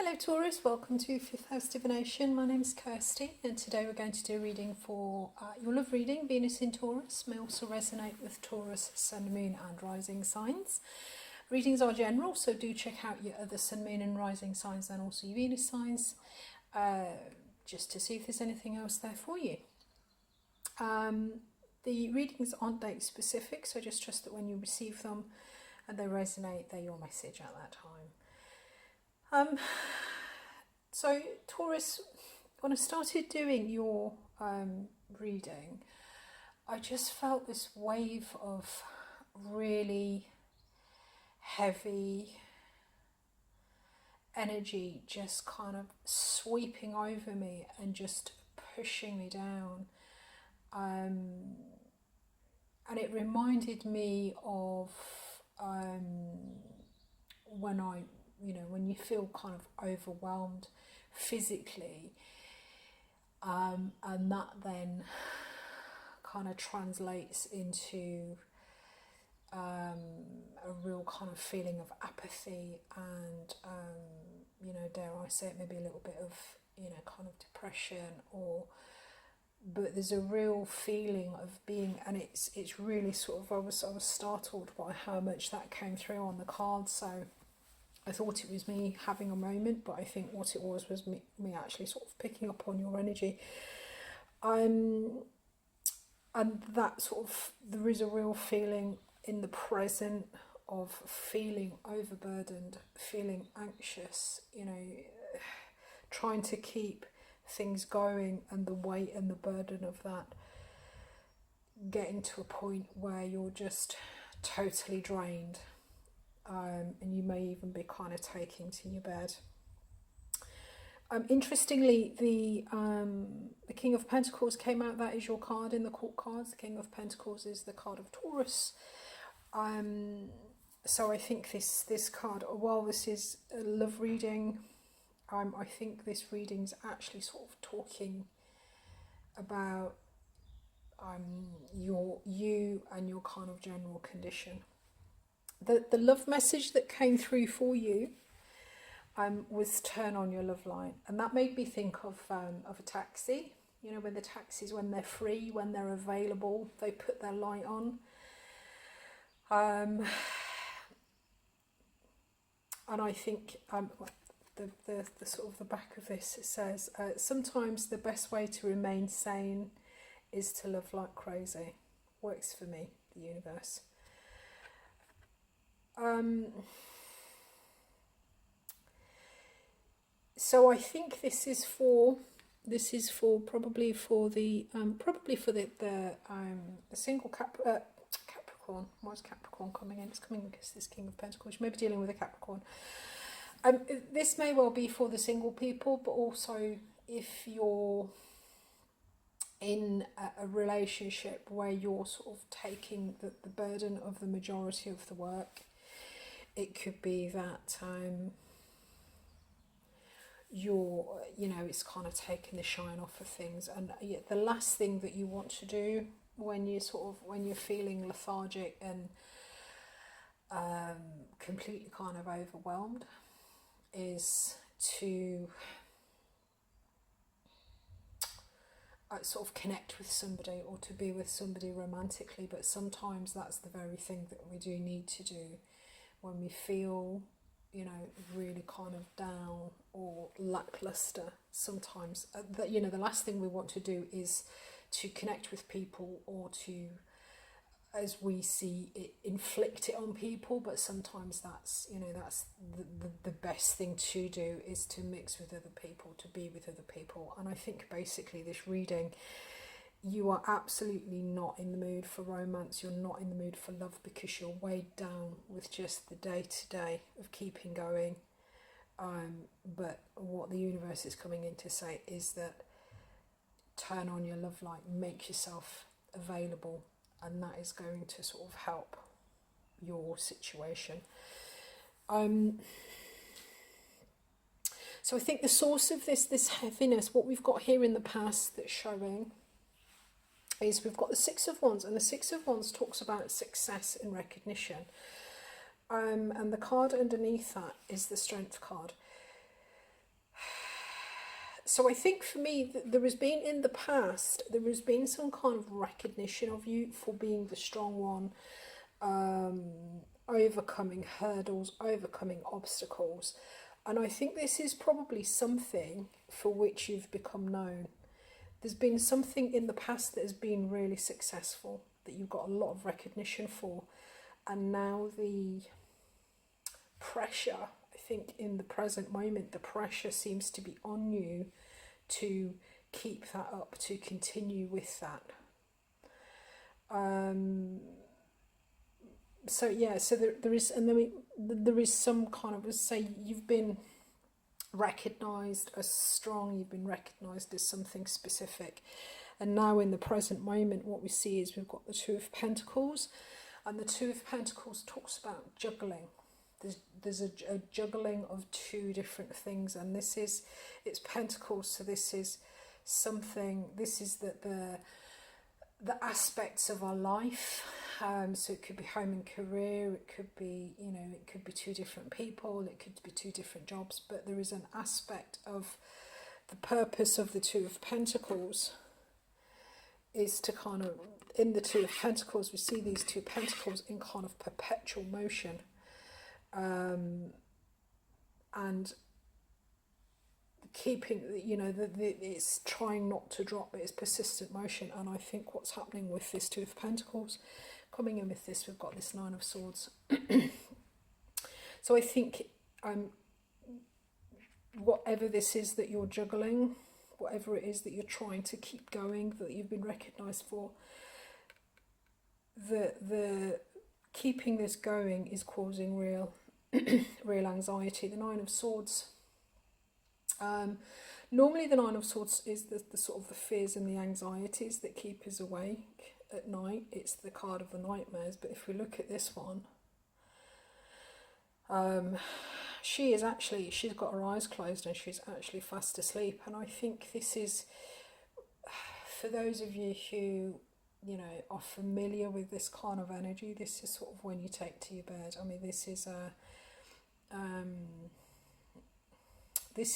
Hello Taurus, welcome to 5th House Divination. My name is Kirsty and today we're going to do a reading for your love reading. Venus in Taurus may also resonate with Taurus, Sun, Moon and Rising signs. Readings are general, so do check out your other Sun, Moon and Rising signs and also your Venus signs just to see if there's anything else there for you. The readings aren't date specific, so just trust that when you receive them and they resonate, they're your message at that time. So Taurus, when I started doing your reading, I just felt this wave of really heavy energy just kind of sweeping over me and just pushing me down. And it reminded me of when you feel kind of overwhelmed physically, and that then kind of translates into a real kind of feeling of apathy and dare I say it, maybe a little bit of kind of depression, but there's a real feeling of being, and it's really sort of, I was startled by how much that came through on the card. So I thought it was me having a moment, but I think what it was me actually sort of picking up on your energy. And that sort of, there is a real feeling in the present of feeling overburdened, feeling anxious, trying to keep things going, and the weight and the burden of that getting to a point where you're just totally drained. And you may even be kind of taking to your bed. Interestingly, the King of Pentacles came out. That is your card in the court cards. The King of Pentacles is the card of Taurus. So I think this card, while this is a love reading, I think this reading's actually sort of talking about you and your kind of general condition. The love message that came through for you was turn on your love light, and that made me think of a taxi. When the taxis, when they're free, when they're available, they put their light on. And I think the sort of the back of this, it says sometimes the best way to remain sane is to love like crazy. Works for me, the universe. So I think this is for probably for the single Capricorn. Why is Capricorn coming in? It's coming because this King of Pentacles. You may be dealing with a Capricorn. This may well be for the single people, but also if you're in a relationship where you're sort of taking the burden of the majority of the work. It could be that it's kind of taking the shine off of things, and the last thing that you want to do when you're feeling lethargic and completely kind of overwhelmed is to sort of connect with somebody or to be with somebody romantically. But sometimes that's the very thing that we do need to do when we feel really kind of down or lackluster. Sometimes the last thing we want to do is to connect with people or to, as we see it, inflict it on people. But sometimes that's the best thing to do is to mix with other people, to be with other people. And I think basically this reading, you are absolutely not in the mood for romance. You're not in the mood for love because you're weighed down with just the day-to-day of keeping going. But what the universe is coming in to say is that turn on your love light, make yourself available, and that is going to sort of help your situation. So I think the source of this heaviness, what we've got here in the past that's showing, is we've got the Six of Wands, and the Six of Wands talks about success and recognition. And the card underneath that is the Strength card. So I think for me, there has been in the past, there has been some kind of recognition of you for being the strong one, overcoming hurdles, overcoming obstacles. And I think this is probably something for which you've become known. There's been something in the past that has been really successful, that you've got a lot of recognition for. And now the pressure, I think in the present moment, the pressure seems to be on you to keep that up, to continue with that. So yeah, so there is, and then there is some kind of, say you've been recognised as strong, you've been recognised as something specific, and now in the present moment what we see is we've got the Two of Pentacles, and the Two of Pentacles talks about juggling. There's a juggling of two different things, and it's Pentacles, so this is something, this is the aspects of our life. So it could be home and career, it could be, it could be two different people, it could be two different jobs, but there is an aspect of the purpose of the Two of Pentacles is to kind of, in the Two of Pentacles, we see these two pentacles in kind of perpetual motion, and keeping, it's trying not to drop, but it's persistent motion. And I think what's happening with this Two of Pentacles, coming in with this, we've got this Nine of Swords. So I think whatever this is that you're juggling, whatever it is that you're trying to keep going, that you've been recognised for, the keeping this going is causing real real anxiety. The Nine of Swords, normally the Nine of Swords is the sort of the fears and the anxieties that keep us awake at night. It's the card of the nightmares. But if we look at this one, she's got her eyes closed and she's actually fast asleep. And I think this is, for those of you who are familiar with this kind of energy, this is sort of when you take to your bed. I mean, this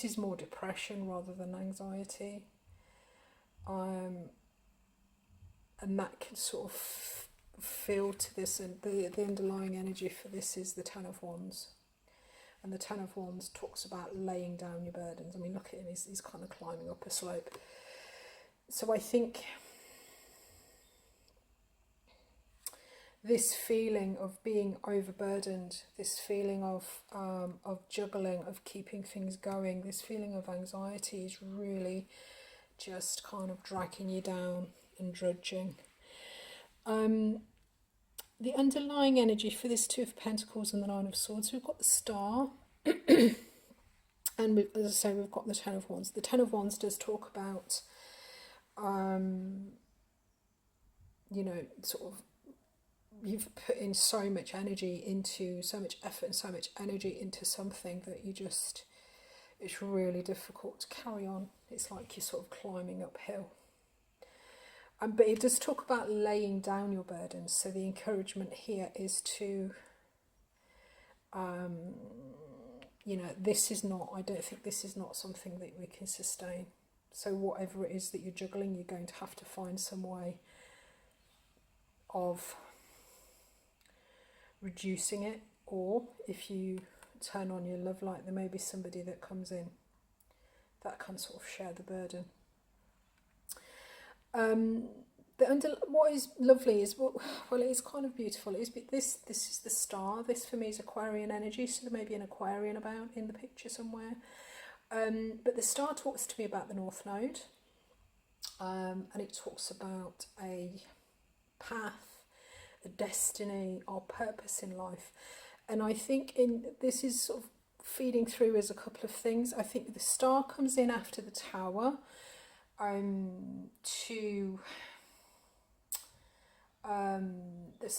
is more depression rather than anxiety, and that can sort of feel to this, and the underlying energy for this is the Ten of Wands, and the Ten of Wands talks about laying down your burdens. I mean, look at him, he's kind of climbing up a slope. So I think this feeling of being overburdened, this feeling of juggling, of keeping things going, this feeling of anxiety is really just kind of dragging you down and drudging. The underlying energy for this Two of Pentacles and the Nine of Swords, we've got the Star, and as I say, we've got the Ten of Wands. The Ten of Wands does talk about, sort of, you've put in so much energy into, so much effort and so much energy into something that it's really difficult to carry on. It's like you're sort of climbing uphill. But it does talk about laying down your burdens. So the encouragement here is to, I don't think this is not something that we can sustain. So whatever it is that you're juggling, you're going to have to find some way of reducing it, or if you turn on your love light, there may be somebody that comes in that can sort of share the burden. What is lovely is, well, it is kind of beautiful. This is the Star. This for me is Aquarian energy, so there may be an Aquarian about in the picture somewhere. But the Star talks to me about the North Node, and it talks about a path, a destiny, our purpose in life. And I think this is sort of feeding through as a couple of things. I think the Star comes in after the Tower, so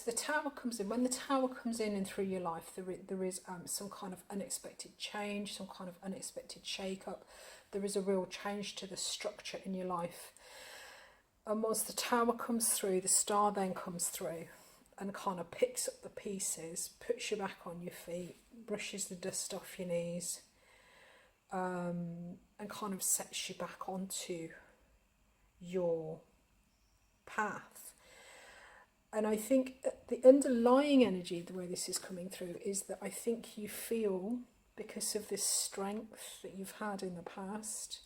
the Tower comes in. When the Tower comes in and through your life, there is some kind of unexpected change, some kind of unexpected shake-up. There is a real change to the structure in your life. And once the Tower comes through, the Star then comes through and kind of picks up the pieces, puts you back on your feet, brushes the dust off your knees, and kind of sets you back onto your path. And I think the underlying energy, the way this is coming through, is that I think you feel, because of this strength that you've had in the past,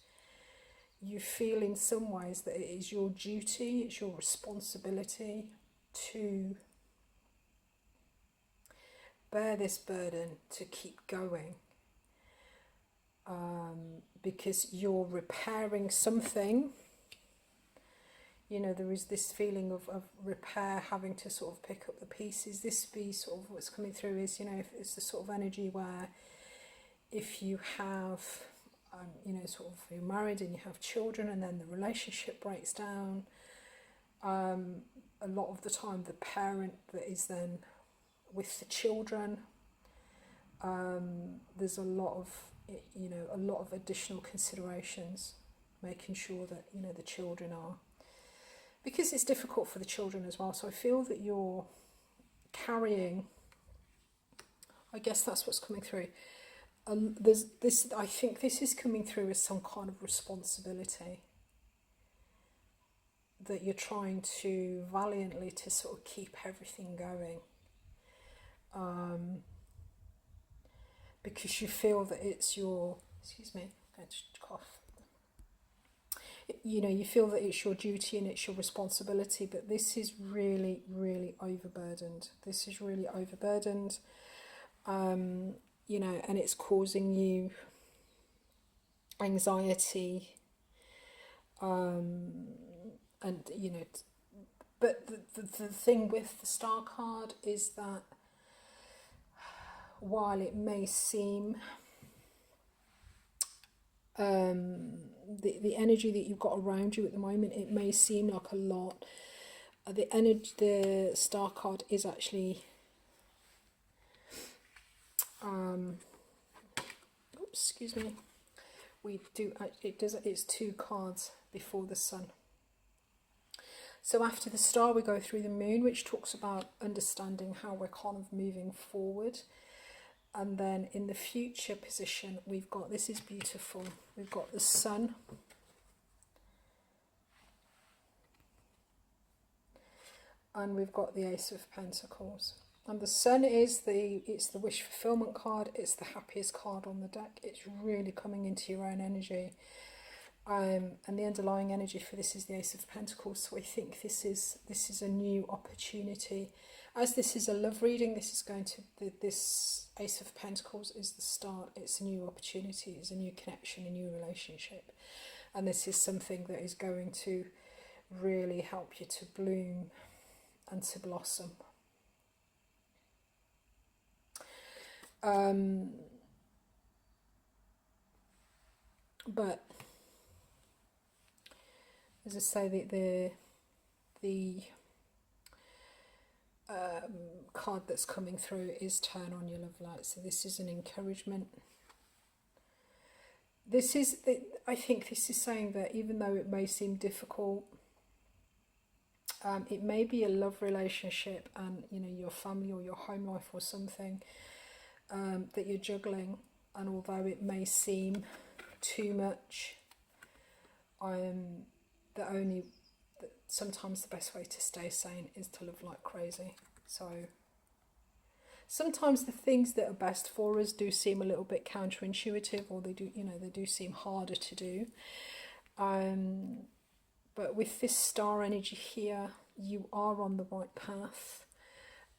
you feel in some ways that it is your duty, it's your responsibility to bear this burden, to keep going, because you're repairing something. You know, there is this feeling of repair, having to sort of pick up the pieces. This be sort of what's coming through is, you know, if it's the sort of energy where if you have, you know, sort of you're married and you have children and then the relationship breaks down, a lot of the time the parent that is then with the children, there's a lot of, you know, a lot of additional considerations, making sure that, you know, the children are, because it's difficult for the children as well. So I feel that you're carrying, I guess that's what's coming through. There's this, I think this is coming through as some kind of responsibility that you're trying to valiantly to sort of keep everything going, because you feel that it's your, excuse me, I'm going to cough. You know, you feel that it's your duty and it's your responsibility, but this is really, really overburdened. This is really overburdened, you know, and it's causing you anxiety, and, you know, but the thing with the Star card is that while it may seem, the energy that you've got around you at the moment, it may seem like a lot. The energy, the Star card is actually, excuse me, we do, it does, it's 2 cards before the Sun. So after the Star we go through the Moon, which talks about understanding how we're kind of moving forward. And then in the future position, we've got, this is beautiful, we've got the Sun. And we've got the Ace of Pentacles. And the Sun is it's the wish fulfillment card. It's the happiest card on the deck. It's really coming into your own energy. And the underlying energy for this is the Ace of Pentacles. So I think this is a new opportunity. As this is a love reading, this is going to, this Ace of Pentacles is the start. It's a new opportunity. It's a new connection, a new relationship. And this is something that is going to really help you to bloom and to blossom. But as I say, the card that's coming through is turn on your love light. So this is an encouragement. This is, I think this is saying that even though it may seem difficult, it may be a love relationship and, you know, your family or your home life or something that you're juggling. And although it may seem too much, sometimes the best way to stay sane is to love like crazy. So sometimes the things that are best for us do seem a little bit counterintuitive, or they do, you know, they do seem harder to do. But with this Star energy here, you are on the right path.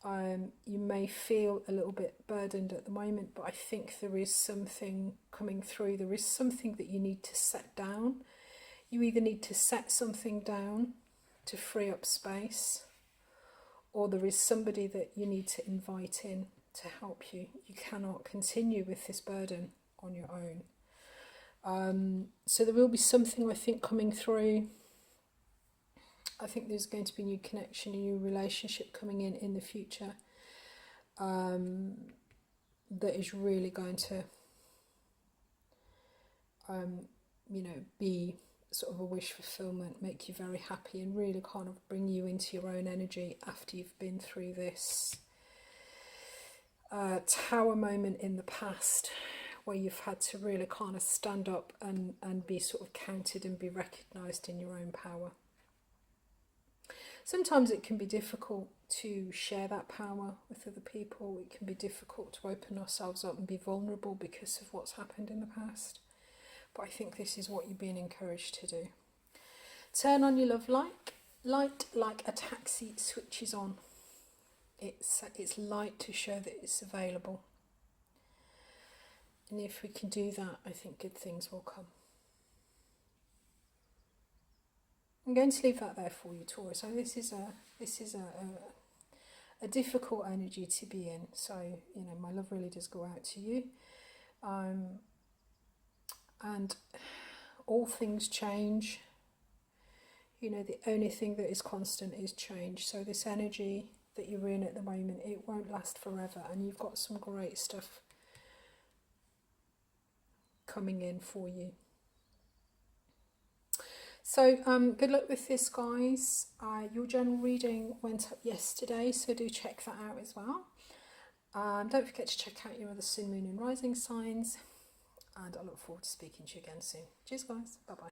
You may feel a little bit burdened at the moment, but I think there is something coming through. There is something that you need to set down. You either need to set something down to free up space, or there is somebody that you need to invite in to help you. You cannot continue with this burden on your own. So there will be something, I think, coming through. I think there's going to be a new connection, a new relationship coming in the future, that is really going to, you know, be sort of a wish fulfillment, make you very happy and really kind of bring you into your own energy after you've been through this Tower moment in the past, where you've had to really kind of stand up and be sort of counted and be recognised in your own power. Sometimes it can be difficult to share that power with other people. It can be difficult to open ourselves up and be vulnerable because of what's happened in the past. But I think this is what you're being encouraged to do. Turn on your love light like a taxi switches on. It's light to show that it's available. And if we can do that, I think good things will come. I'm going to leave that there for you, Taurus. So this is a difficult energy to be in. So, you know, my love really does go out to you. And all things change. You know, the only thing that is constant is change. So this energy that you're in at the moment, it won't last forever. And you've got some great stuff coming in for you. So good luck with this, guys. Your general reading went up yesterday, so do check that out as well. Don't forget to check out your other sun, moon and rising signs, and I look forward to speaking to you again soon. Cheers, guys. Bye bye.